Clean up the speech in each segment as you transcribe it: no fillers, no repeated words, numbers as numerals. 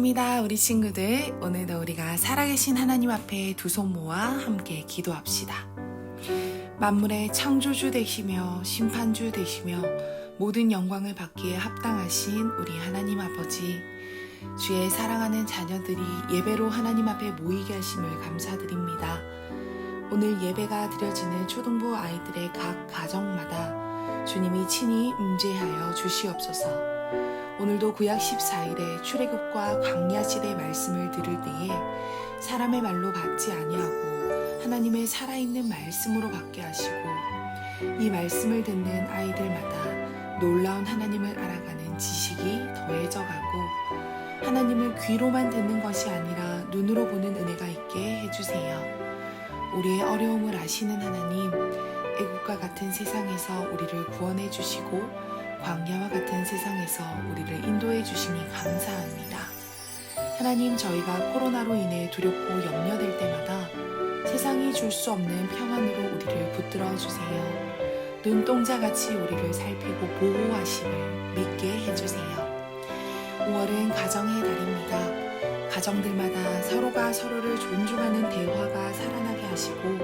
반갑습니다. 우리 친구들. 오늘도 우리가 살아계신 하나님 앞에 두 손 모아 함께 기도합시다. 만물의 창조주 되시며 심판주 되시며 모든 영광을 받기에 합당하신 우리 하나님 아버지, 주의 사랑하는 자녀들이 예배로 하나님 앞에 모이게 하심을 감사드립니다. 오늘 예배가 드려지는 초등부 아이들의 각 가정마다 주님이 친히 임재하여 주시옵소서. 오늘도 구약 14일에 출애굽과 광야시대 말씀을 들을 때에 사람의 말로 받지 아니하고 하나님의 살아있는 말씀으로 받게 하시고, 이 말씀을 듣는 아이들마다 놀라운 하나님을 알아가는 지식이 더해져가고 하나님을 귀로만 듣는 것이 아니라 눈으로 보는 은혜가 있게 해주세요. 우리의 어려움을 아시는 하나님, 애국과 같은 세상에서 우리를 구원해 주시고 광야와 같은 세상에서 우리를 인도해 주시니 감사합니다. 하나님, 저희가 코로나로 인해 두렵고 염려될 때마다 세상이 줄 수 없는 평안으로 우리를 붙들어 주세요. 눈동자같이 우리를 살피고 보호하심을 믿게 해주세요. 5월은 가정의 달입니다. 가정들마다 서로가 서로를 존중하는 대화가 살아나게 하시고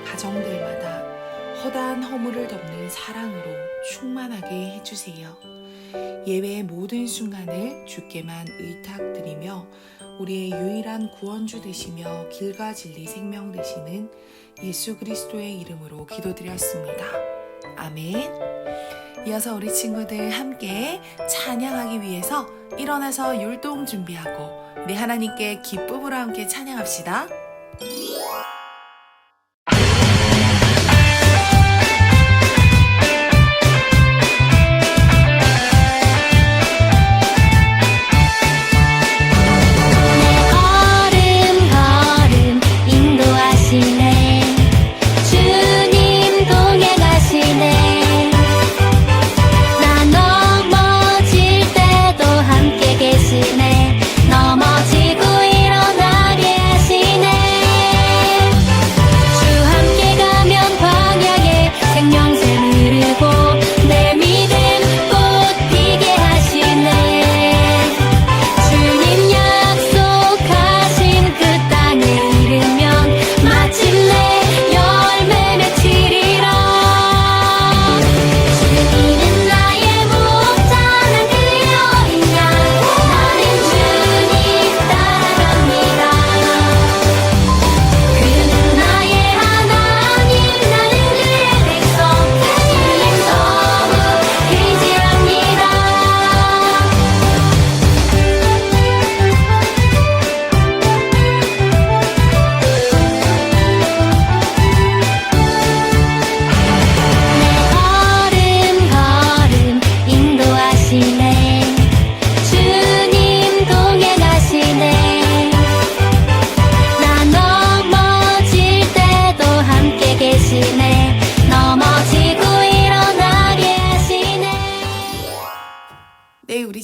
가정들마다 허다한 허물을 덮는 사랑으로 충만하게 해주세요. 예배의 모든 순간을 주께만 의탁드리며 우리의 유일한 구원주 되시며 길과 진리 생명 되시는 예수 그리스도의 이름으로 기도드렸습니다. 아멘. 이어서 우리 친구들 함께 찬양하기 위해서 일어나서 율동 준비하고 우리 하나님께 기쁨으로 함께 찬양합시다. 넘어지고 일어나게 하시네.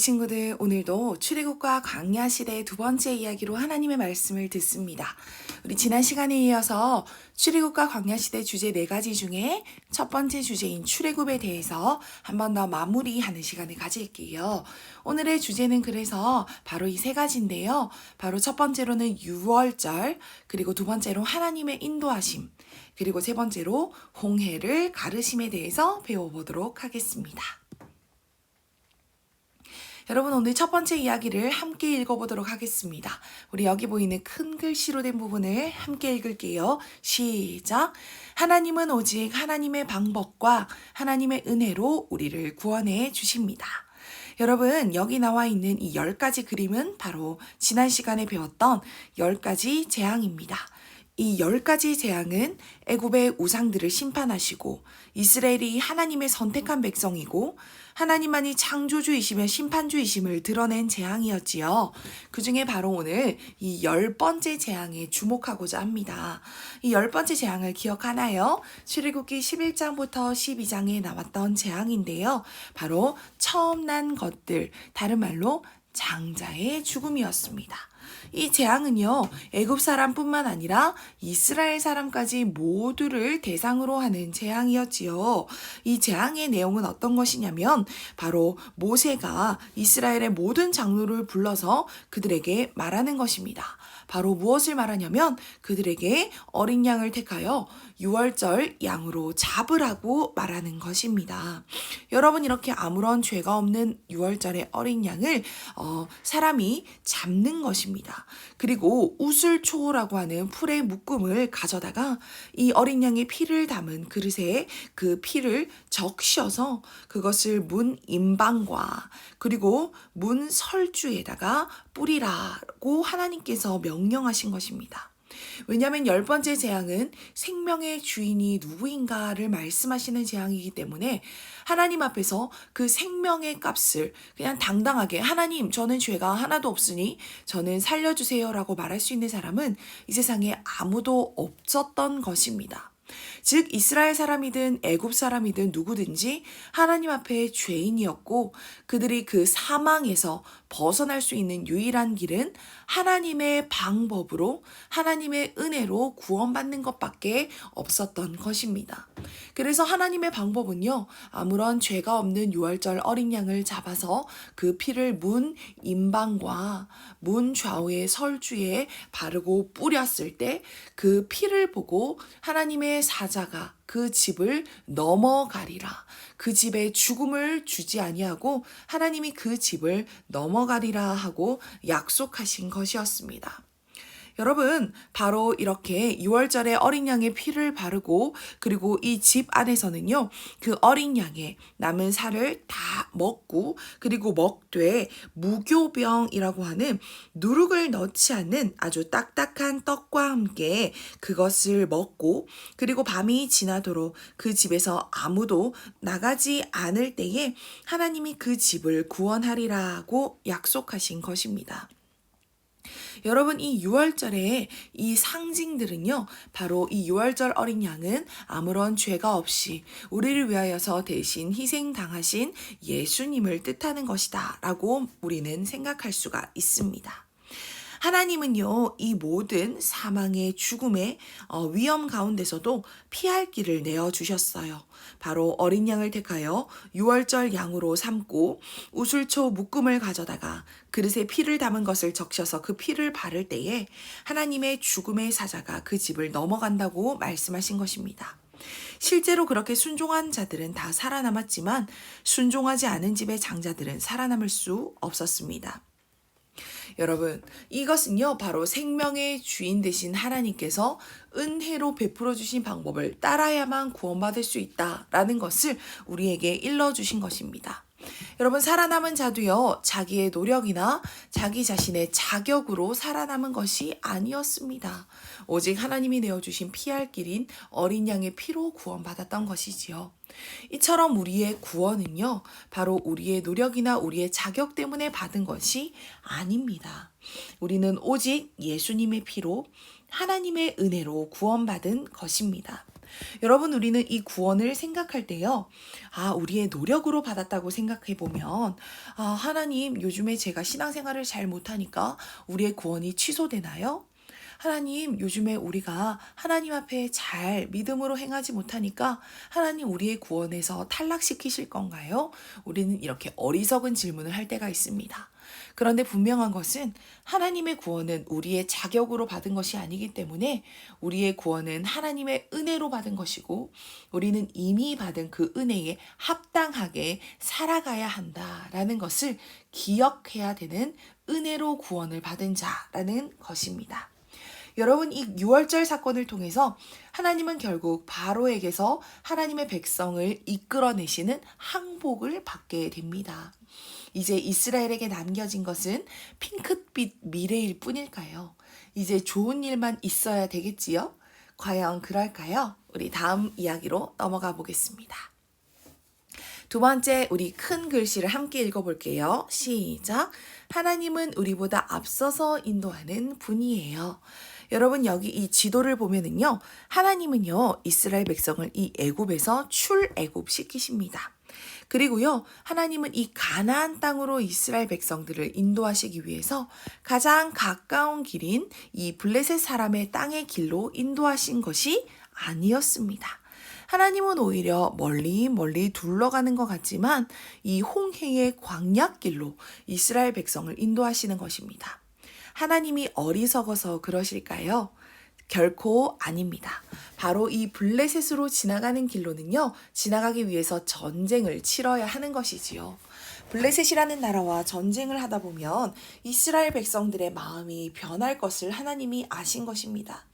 친구들, 오늘도 출애굽과 광야 시대의 두 번째 이야기로 하나님의 말씀을 듣습니다. 우리 지난 시간에 이어서 출애굽과 광야 시대 주제 4가지 중에 첫 번째 주제인 출애굽에 대해서 한 번 더 마무리하는 시간을 가질게요. 오늘의 주제는 그래서 바로 이 3가지인데요. 바로 첫 번째로는 유월절, 그리고 두 번째로 하나님의 인도하심, 그리고 세 번째로 홍해를 가르심에 대해서 배워보도록 하겠습니다. 여러분, 오늘 첫 번째 이야기를 함께 읽어보도록 하겠습니다. 우리 여기 보이는 큰 글씨로 된 부분을 함께 읽을게요. 시작! 하나님은 오직 하나님의 방법과 하나님의 은혜로 우리를 구원해 주십니다. 여러분, 여기 나와 있는 이 10가지 그림은 바로 지난 시간에 배웠던 10가지 재앙입니다. 이 10가지 재앙은 애굽의 우상들을 심판하시고 이스라엘이 하나님의 선택한 백성이고 하나님만이 창조주이시며 심판주이심을 드러낸 재앙이었지요. 그 중에 바로 오늘 이 10번째 재앙에 주목하고자 합니다. 이 10번째 재앙을 기억하나요? 출애굽기 11장부터 12장에 나왔던 재앙인데요. 바로 처음 난 것들, 다른 말로 장자의 죽음이었습니다. 이 재앙은요, 애굽 사람뿐만 아니라 이스라엘 사람까지 모두를 대상으로 하는 재앙이었지요. 이 재앙의 내용은 어떤 것이냐면 바로 모세가 이스라엘의 모든 장로를 불러서 그들에게 말하는 것입니다. 바로 무엇을 말하냐면 그들에게 어린 양을 택하여 유월절 양으로 잡으라고 말하는 것입니다. 여러분, 이렇게 아무런 죄가 없는 유월절의 어린 양을 사람이 잡는 것입니다. 그리고 우슬초라고 하는 풀의 묶음을 가져다가 이 어린 양의 피를 담은 그릇에 그 피를 적셔서 그것을 문 임방과 그리고 문 설주에다가 뿌리라고 하나님께서 명령하신 것입니다. 왜냐하면 10번째 재앙은 생명의 주인이 누구인가를 말씀하시는 재앙이기 때문에 하나님 앞에서 그 생명의 값을 그냥 당당하게 하나님, 저는 죄가 하나도 없으니 저는 살려주세요라고 말할 수 있는 사람은 이 세상에 아무도 없었던 것입니다. 즉 이스라엘 사람이든 애굽 사람이든 누구든지 하나님 앞에 죄인이었고 그들이 그 사망에서 벗어날 수 있는 유일한 길은 하나님의 방법으로 하나님의 은혜로 구원받는 것밖에 없었던 것입니다. 그래서 하나님의 방법은요, 아무런 죄가 없는 유월절 어린 양을 잡아서 그 피를 문 임방과 문 좌우의 설주에 바르고 뿌렸을 때 그 피를 보고 하나님의 사자가 그 집을 넘어가리라. 그 집에 죽음을 주지 아니하고 하나님이 그 집을 넘어가리라 하고 약속하신 것이었습니다. 여러분, 바로 이렇게 유월절에 어린 양의 피를 바르고 그리고 이 집 안에서는요, 그 어린 양의 남은 살을 다 먹고 그리고 먹되 무교병이라고 하는 누룩을 넣지 않는 아주 딱딱한 떡과 함께 그것을 먹고 그리고 밤이 지나도록 그 집에서 아무도 나가지 않을 때에 하나님이 그 집을 구원하리라고 약속하신 것입니다. 여러분, 이 유월절의 이 상징들은요, 바로 이 유월절 어린 양은 아무런 죄가 없이 우리를 위하여서 대신 희생당하신 예수님을 뜻하는 것이다 라고 우리는 생각할 수가 있습니다. 하나님은요, 이 모든 사망의 죽음의 위험 가운데서도 피할 길을 내어주셨어요. 바로 어린 양을 택하여 유월절 양으로 삼고 우슬초 묶음을 가져다가 그릇에 피를 담은 것을 적셔서 그 피를 바를 때에 하나님의 죽음의 사자가 그 집을 넘어간다고 말씀하신 것입니다. 실제로 그렇게 순종한 자들은 다 살아남았지만 순종하지 않은 집의 장자들은 살아남을 수 없었습니다. 여러분, 이것은요, 바로 생명의 주인 되신 하나님께서 은혜로 베풀어 주신 방법을 따라야만 구원받을 수 있다라는 것을 우리에게 일러주신 것입니다. 여러분, 살아남은 자도요, 자기의 노력이나 자기 자신의 자격으로 살아남은 것이 아니었습니다. 오직 하나님이 내어주신 피할 길인 어린 양의 피로 구원받았던 것이지요. 이처럼 우리의 구원은요, 바로 우리의 노력이나 우리의 자격 때문에 받은 것이 아닙니다. 우리는 오직 예수님의 피로 하나님의 은혜로 구원받은 것입니다. 여러분, 우리는 이 구원을 생각할 때요, 우리의 노력으로 받았다고 생각해보면, 하나님, 요즘에 제가 신앙생활을 잘 못하니까 우리의 구원이 취소되나요? 하나님, 요즘에 우리가 하나님 앞에 잘 믿음으로 행하지 못하니까 하나님 우리의 구원에서 탈락시키실 건가요? 우리는 이렇게 어리석은 질문을 할 때가 있습니다. 그런데 분명한 것은 하나님의 구원은 우리의 자격으로 받은 것이 아니기 때문에 우리의 구원은 하나님의 은혜로 받은 것이고 우리는 이미 받은 그 은혜에 합당하게 살아가야 한다라는 것을 기억해야 되는 은혜로 구원을 받은 자라는 것입니다. 여러분, 이 유월절 사건을 통해서 하나님은 결국 바로에게서 하나님의 백성을 이끌어내시는 항복을 받게 됩니다. 이제 이스라엘에게 남겨진 것은 핑크빛 미래일 뿐일까요? 이제 좋은 일만 있어야 되겠지요? 과연 그럴까요? 우리 다음 이야기로 넘어가 보겠습니다. 두 번째, 우리 큰 글씨를 함께 읽어볼게요. 시작. 하나님은 우리보다 앞서서 인도하는 분이에요. 여러분, 여기 이 지도를 보면은요, 하나님은요, 이스라엘 백성을 이 애굽에서 출애굽 시키십니다. 그리고요, 하나님은 이 가나안 땅으로 이스라엘 백성들을 인도하시기 위해서 가장 가까운 길인 이 블레셋 사람의 땅의 길로 인도하신 것이 아니었습니다. 하나님은 오히려 멀리 멀리 둘러가는 것 같지만 이 홍해의 광야길로 이스라엘 백성을 인도하시는 것입니다. 하나님이 어리석어서 그러실까요? 결코 아닙니다. 바로 이 블레셋으로 지나가는 길로는요, 지나가기 위해서 전쟁을 치러야 하는 것이지요. 블레셋이라는 나라와 전쟁을 하다 보면 이스라엘 백성들의 마음이 변할 것을 하나님이 아신 것입니다.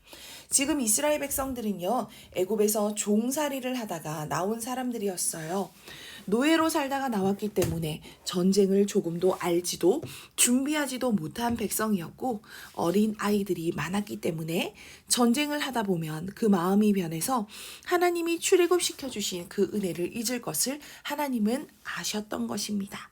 지금 이스라엘 백성들은요, 애굽에서 종살이를 하다가 나온 사람들이었어요. 노예로 살다가 나왔기 때문에 전쟁을 조금도 알지도 준비하지도 못한 백성이었고, 어린 아이들이 많았기 때문에 전쟁을 하다 보면 그 마음이 변해서 하나님이 출애굽시켜 주신 그 은혜를 잊을 것을 하나님은 아셨던 것입니다.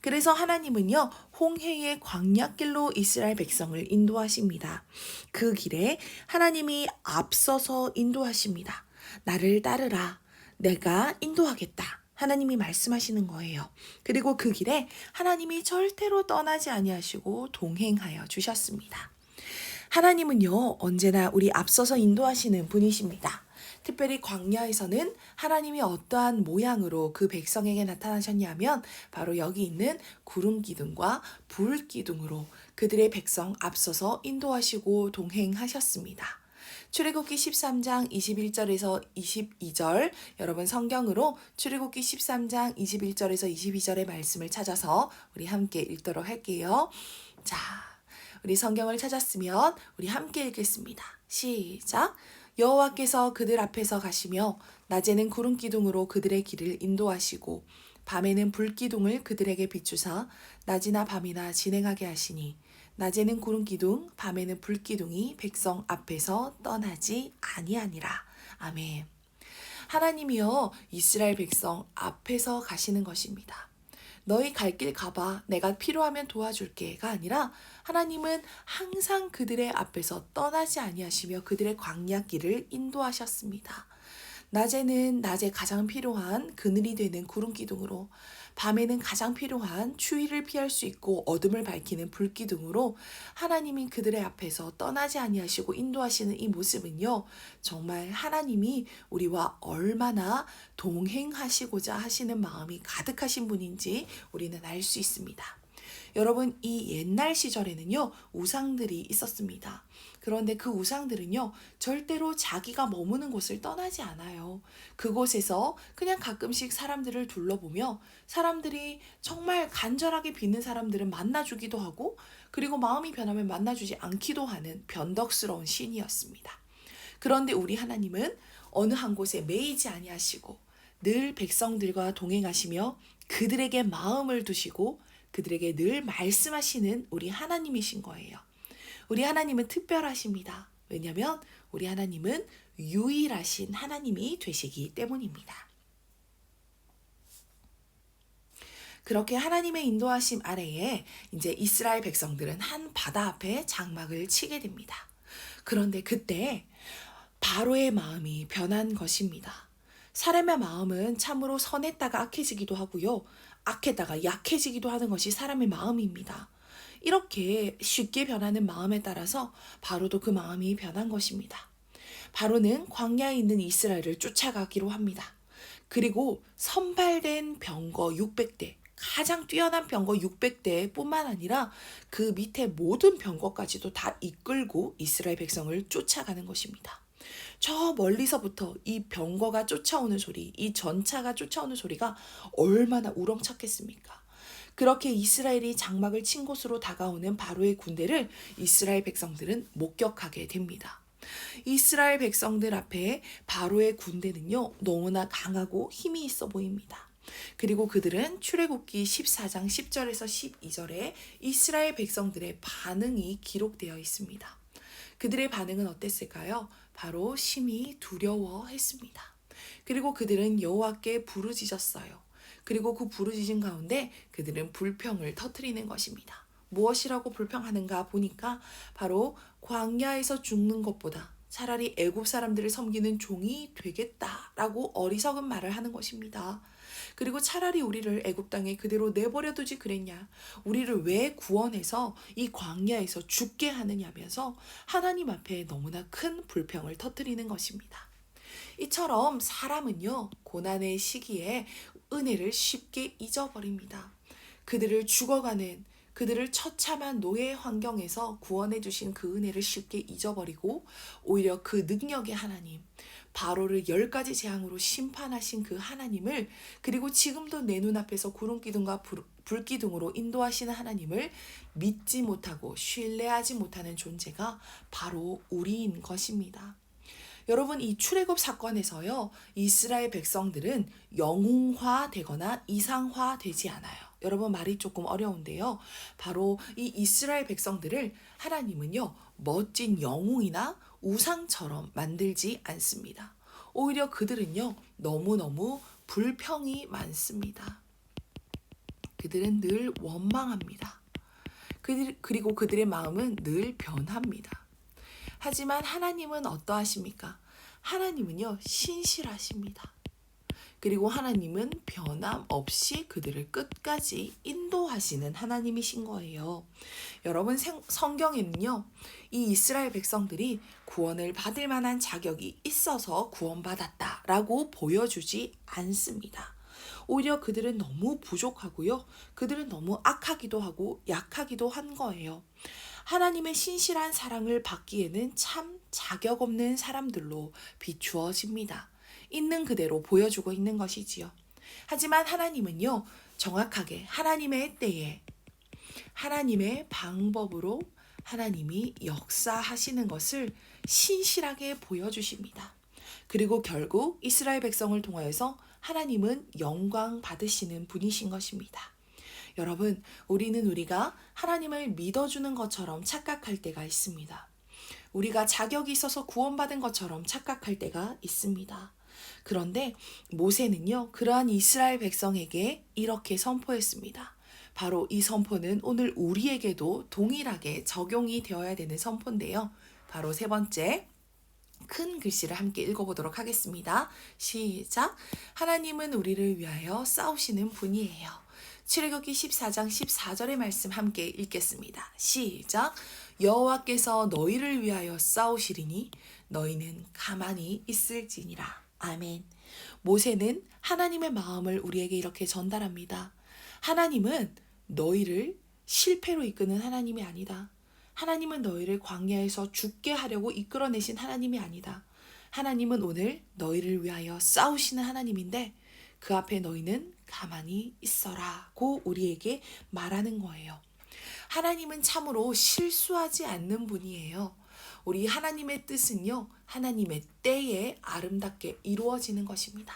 그래서 하나님은요, 홍해의 광야길로 이스라엘 백성을 인도하십니다. 그 길에 하나님이 앞서서 인도하십니다. 나를 따르라. 내가 인도하겠다. 하나님이 말씀하시는 거예요. 그리고 그 길에 하나님이 절대로 떠나지 아니하시고 동행하여 주셨습니다. 하나님은요, 언제나 우리 앞서서 인도하시는 분이십니다. 특별히 광야에서는 하나님이 어떠한 모양으로 그 백성에게 나타나셨냐면 바로 여기 있는 구름 기둥과 불 기둥으로 그들의 백성 앞서서 인도하시고 동행하셨습니다. 출애굽기 13장 21절에서 22절, 여러분 성경으로 출애굽기 13장 21절에서 22절의 말씀을 찾아서 우리 함께 읽도록 할게요. 자, 우리 성경을 찾았으면 우리 함께 읽겠습니다. 시작. 여호와께서 그들 앞에서 가시며 낮에는 구름 기둥으로 그들의 길을 인도하시고 밤에는 불 기둥을 그들에게 비추사 낮이나 밤이나 진행하게 하시니 낮에는 구름 기둥, 밤에는 불 기둥이 백성 앞에서 떠나지 아니하니라. 아멘. 하나님이여 이스라엘 백성 앞에서 가시는 것입니다. 너희 갈 길 가봐. 내가 필요하면 도와줄게가 아니라 하나님은 항상 그들의 앞에서 떠나지 아니하시며 그들의 광야길을 인도하셨습니다. 낮에는 낮에 가장 필요한 그늘이 되는 구름 기둥으로, 밤에는 가장 필요한 추위를 피할 수 있고 어둠을 밝히는 불 기둥으로 하나님이 그들의 앞에서 떠나지 아니하시고 인도하시는 이 모습은요, 정말 하나님이 우리와 얼마나 동행하시고자 하시는 마음이 가득하신 분인지 우리는 알 수 있습니다. 여러분, 이 옛날 시절에는요, 우상들이 있었습니다. 그런데 그 우상들은요, 절대로 자기가 머무는 곳을 떠나지 않아요. 그곳에서 그냥 가끔씩 사람들을 둘러보며 사람들이 정말 간절하게 빚는 사람들은 만나주기도 하고, 그리고 마음이 변하면 만나주지 않기도 하는 변덕스러운 신이었습니다. 그런데 우리 하나님은 어느 한 곳에 매이지 아니하시고 늘 백성들과 동행하시며 그들에게 마음을 두시고 그들에게 늘 말씀하시는 우리 하나님이신 거예요. 우리 하나님은 특별하십니다. 왜냐하면 우리 하나님은 유일하신 하나님이 되시기 때문입니다. 그렇게 하나님의 인도하심 아래에 이제 이스라엘 백성들은 한 바다 앞에 장막을 치게 됩니다. 그런데 그때 바로의 마음이 변한 것입니다. 사람의 마음은 참으로 선했다가 악해지기도 하고요. 악했다가 약해지기도 하는 것이 사람의 마음입니다. 이렇게 쉽게 변하는 마음에 따라서 바로도 그 마음이 변한 것입니다. 바로는 광야에 있는 이스라엘을 쫓아가기로 합니다. 그리고 선발된 병거 600대, 가장 뛰어난 병거 600대 뿐만 아니라 그 밑에 모든 병거까지도 다 이끌고 이스라엘 백성을 쫓아가는 것입니다. 저 멀리서부터 이 병거가 쫓아오는 소리, 이 전차가 쫓아오는 소리가 얼마나 우렁찼겠습니까? 그렇게 이스라엘이 장막을 친 곳으로 다가오는 바로의 군대를 이스라엘 백성들은 목격하게 됩니다. 이스라엘 백성들 앞에 바로의 군대는요, 너무나 강하고 힘이 있어 보입니다. 그리고 그들은 출애굽기 14장 10절에서 12절에 이스라엘 백성들의 반응이 기록되어 있습니다. 그들의 반응은 어땠을까요? 바로 심히 두려워했습니다. 그리고 그들은 여호와께 부르짖었어요. 그리고 그 부르짖은 가운데 그들은 불평을 터뜨리는 것입니다. 무엇이라고 불평하는가 보니까 바로 광야에서 죽는 것보다 차라리 애굽 사람들을 섬기는 종이 되겠다라고 어리석은 말을 하는 것입니다. 그리고 차라리 우리를 애굽 땅에 그대로 내버려 두지 그랬냐. 우리를 왜 구원해서 이 광야에서 죽게 하느냐면서 하나님 앞에 너무나 큰 불평을 터뜨리는 것입니다. 이처럼 사람은요, 고난의 시기에 은혜를 쉽게 잊어버립니다. 그들을 죽어가는, 그들을 처참한 노예 환경에서 구원해 주신 그 은혜를 쉽게 잊어버리고 오히려 그 능력의 하나님, 바로를 10가지 재앙으로 심판하신 그 하나님을, 그리고 지금도 내 눈앞에서 구름기둥과 불기둥으로 인도하시는 하나님을 믿지 못하고 신뢰하지 못하는 존재가 바로 우리인 것입니다. 여러분, 이 출애굽 사건에서요, 이스라엘 백성들은 영웅화되거나 이상화되지 않아요. 여러분, 말이 조금 어려운데요. 바로 이 이스라엘 백성들을 하나님은요, 멋진 영웅이나 우상처럼 만들지 않습니다. 오히려 그들은요, 너무너무 불평이 많습니다. 그들은 늘 원망합니다. 그리고 그들의 마음은 늘 변합니다. 하지만 하나님은 어떠하십니까? 하나님은요, 신실하십니다. 그리고 하나님은 변함없이 그들을 끝까지 인도하시는 하나님이신 거예요. 여러분, 성경에는요, 이 이스라엘 백성들이 구원을 받을 만한 자격이 있어서 구원받았다라고 보여주지 않습니다. 오히려 그들은 너무 부족하고요. 그들은 너무 악하기도 하고 약하기도 한 거예요. 하나님의 신실한 사랑을 받기에는 참 자격 없는 사람들로 비추어집니다. 있는 그대로 보여주고 있는 것이지요. 하지만 하나님은요, 정확하게 하나님의 때에, 하나님의 방법으로 하나님이 역사하시는 것을 신실하게 보여주십니다. 그리고 결국 이스라엘 백성을 통하여서 하나님은 영광 받으시는 분이신 것입니다. 여러분, 우리가 하나님을 믿어주는 것처럼 착각할 때가 있습니다. 우리가 자격이 있어서 구원받은 것처럼 착각할 때가 있습니다. 그런데 모세는요, 그러한 이스라엘 백성에게 이렇게 선포했습니다. 바로 이 선포는 오늘 우리에게도 동일하게 적용이 되어야 되는 선포인데요. 바로 세 번째, 큰 글씨를 함께 읽어보도록 하겠습니다. 시작. 하나님은 우리를 위하여 싸우시는 분이에요. 출애굽기 14장 14절의 말씀 함께 읽겠습니다. 시작. 여호와께서 너희를 위하여 싸우시리니 너희는 가만히 있을지니라. 아멘. 모세는 하나님의 마음을 우리에게 이렇게 전달합니다. 하나님은 너희를 실패로 이끄는 하나님이 아니다. 하나님은 너희를 광야에서 죽게 하려고 이끌어내신 하나님이 아니다. 하나님은 오늘 너희를 위하여 싸우시는 하나님인데 그 앞에 너희는 가만히 있어라고 우리에게 말하는 거예요. 하나님은 참으로 실수하지 않는 분이에요. 우리 하나님의 뜻은요, 하나님의 때에 아름답게 이루어지는 것입니다.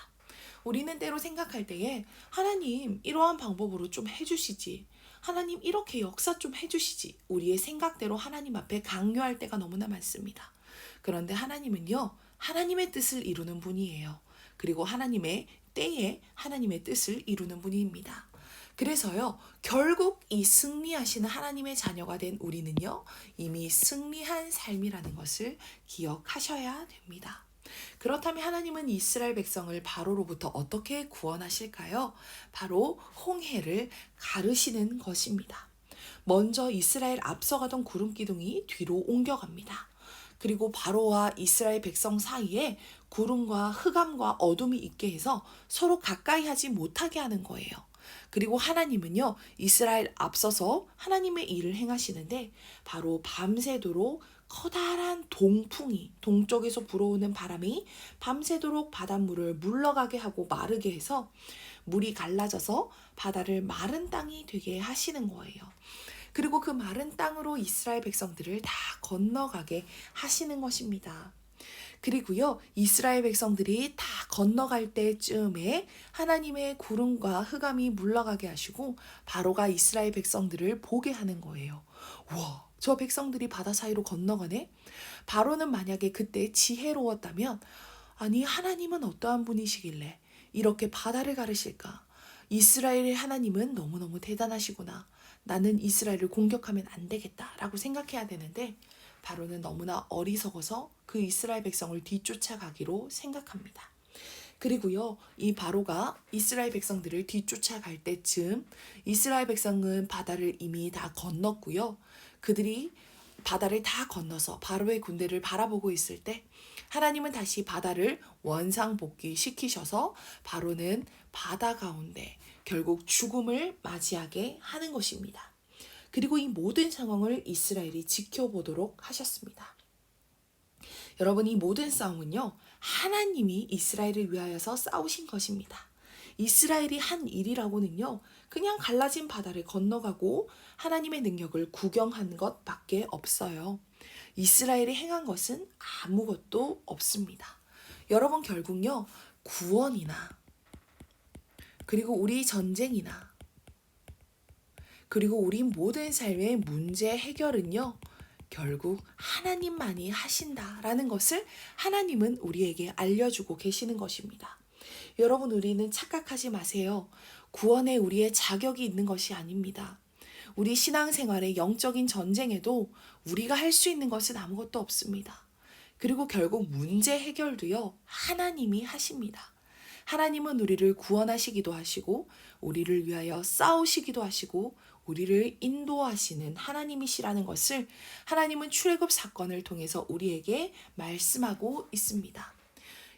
우리는 때로 생각할 때에 하나님 이러한 방법으로 좀 해주시지, 하나님 이렇게 역사 좀 해주시지, 우리의 생각대로 하나님 앞에 강요할 때가 너무나 많습니다. 그런데 하나님은요, 하나님의 뜻을 이루는 분이에요. 그리고 하나님의 때에 하나님의 뜻을 이루는 분입니다. 그래서요, 결국 이 승리하시는 하나님의 자녀가 된 우리는요, 이미 승리한 삶이라는 것을 기억하셔야 됩니다. 그렇다면 하나님은 이스라엘 백성을 바로로부터 어떻게 구원하실까요? 바로 홍해를 가르시는 것입니다. 먼저 이스라엘 앞서가던 구름기둥이 뒤로 옮겨갑니다. 그리고 바로와 이스라엘 백성 사이에 구름과 흑암과 어둠이 있게 해서 서로 가까이 하지 못하게 하는 거예요. 그리고 하나님은요, 이스라엘 앞서서 하나님의 일을 행하시는데 바로 밤새도록 커다란 동풍이, 동쪽에서 불어오는 바람이 밤새도록 바닷물을 물러가게 하고 마르게 해서 물이 갈라져서 바다를 마른 땅이 되게 하시는 거예요. 그리고 그 마른 땅으로 이스라엘 백성들을 다 건너가게 하시는 것입니다. 그리고요, 이스라엘 백성들이 다 건너갈 때쯤에 하나님의 구름과 흑암이 물러가게 하시고 바로가 이스라엘 백성들을 보게 하는 거예요. 와, 저 백성들이 바다 사이로 건너가네? 바로는 만약에 그때 지혜로웠다면, 아니 하나님은 어떠한 분이시길래 이렇게 바다를 가르실까? 이스라엘의 하나님은 너무너무 대단하시구나. 나는 이스라엘을 공격하면 안 되겠다라고 생각해야 되는데 바로는 너무나 어리석어서 그 이스라엘 백성을 뒤쫓아가기로 생각합니다. 그리고요, 이 바로가 이스라엘 백성들을 뒤쫓아갈 때쯤 이스라엘 백성은 바다를 이미 다 건넜고요. 그들이 바다를 다 건너서 바로의 군대를 바라보고 있을 때 하나님은 다시 바다를 원상복귀시키셔서 바로는 바다 가운데 결국 죽음을 맞이하게 하는 것입니다. 그리고 이 모든 상황을 이스라엘이 지켜보도록 하셨습니다. 여러분, 이 모든 싸움은요, 하나님이 이스라엘을 위하여서 싸우신 것입니다. 이스라엘이 한 일이라고는요, 그냥 갈라진 바다를 건너가고 하나님의 능력을 구경한 것밖에 없어요. 이스라엘이 행한 것은 아무것도 없습니다. 여러분, 결국요, 구원이나 그리고 우리 전쟁이나 그리고 우리 모든 삶의 문제 해결은요, 결국 하나님만이 하신다라는 것을 하나님은 우리에게 알려주고 계시는 것입니다. 여러분, 우리는 착각하지 마세요. 구원에 우리의 자격이 있는 것이 아닙니다. 우리 신앙생활의 영적인 전쟁에도 우리가 할 수 있는 것은 아무것도 없습니다. 그리고 결국 문제 해결도요, 하나님이 하십니다. 하나님은 우리를 구원하시기도 하시고 우리를 위하여 싸우시기도 하시고 우리를 인도하시는 하나님이시라는 것을 하나님은 출애굽 사건을 통해서 우리에게 말씀하고 있습니다.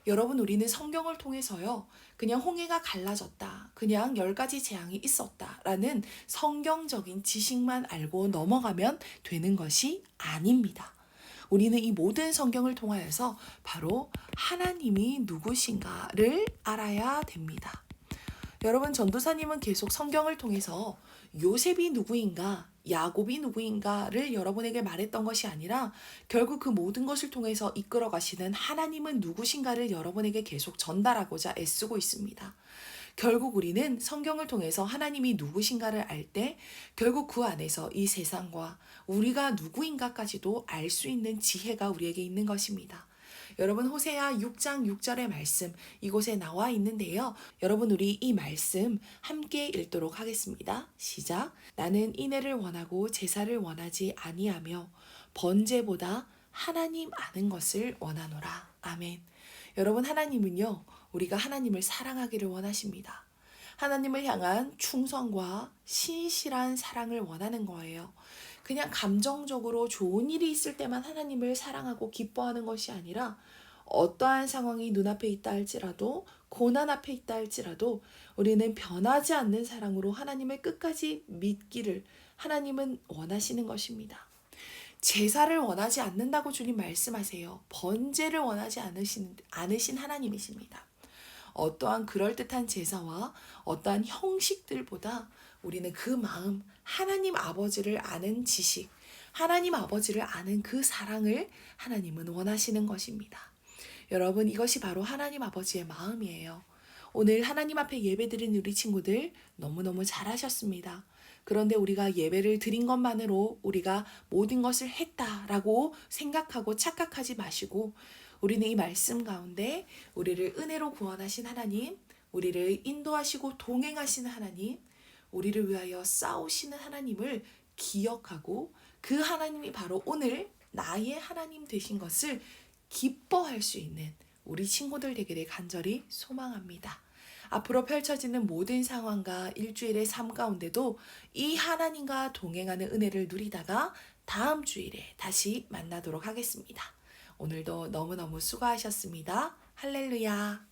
여러분, 우리는 성경을 통해서요, 그냥 홍해가 갈라졌다, 그냥 10가지 재앙이 있었다라는 성경적인 지식만 알고 넘어가면 되는 것이 아닙니다. 우리는 이 모든 성경을 통하여서 바로 하나님이 누구신가를 알아야 됩니다. 여러분, 전도사님은 계속 성경을 통해서 요셉이 누구인가, 야곱이 누구인가를 여러분에게 말했던 것이 아니라 결국 그 모든 것을 통해서 이끌어 가시는 하나님은 누구신가를 여러분에게 계속 전달하고자 애쓰고 있습니다. 결국 우리는 성경을 통해서 하나님이 누구신가를 알 때 결국 그 안에서 이 세상과 우리가 누구인가까지도 알 수 있는 지혜가 우리에게 있는 것입니다. 여러분, 호세아 6장 6절의 말씀 이곳에 나와 있는데요. 여러분, 우리 이 말씀 함께 읽도록 하겠습니다. 시작. 나는 인애를 원하고 제사를 원하지 아니하며 번제보다 하나님 아는 것을 원하노라. 아멘. 여러분, 하나님은요, 우리가 하나님을 사랑하기를 원하십니다. 하나님을 향한 충성과 신실한 사랑을 원하는 거예요. 그냥 감정적으로 좋은 일이 있을 때만 하나님을 사랑하고 기뻐하는 것이 아니라 어떠한 상황이 눈앞에 있다 할지라도 고난 앞에 있다 할지라도 우리는 변하지 않는 사랑으로 하나님을 끝까지 믿기를 하나님은 원하시는 것입니다. 제사를 원하지 않는다고 주님 말씀하세요. 번제를 원하지 않으신 하나님이십니다. 어떠한 그럴듯한 제사와 어떠한 형식들보다 우리는 그 마음, 하나님 아버지를 아는 지식, 하나님 아버지를 아는 그 사랑을 하나님은 원하시는 것입니다. 여러분, 이것이 바로 하나님 아버지의 마음이에요. 오늘 하나님 앞에 예배드린 우리 친구들 너무너무 잘하셨습니다. 그런데 우리가 예배를 드린 것만으로 우리가 모든 것을 했다라고 생각하고 착각하지 마시고 우리는 이 말씀 가운데 우리를 은혜로 구원하신 하나님, 우리를 인도하시고 동행하시는 하나님, 우리를 위하여 싸우시는 하나님을 기억하고 그 하나님이 바로 오늘 나의 하나님 되신 것을 기뻐할 수 있는 우리 친구들 되기를 간절히 소망합니다. 앞으로 펼쳐지는 모든 상황과 일주일의 삶 가운데도 이 하나님과 동행하는 은혜를 누리다가 다음 주일에 다시 만나도록 하겠습니다. 오늘도 너무너무 수고하셨습니다. 할렐루야.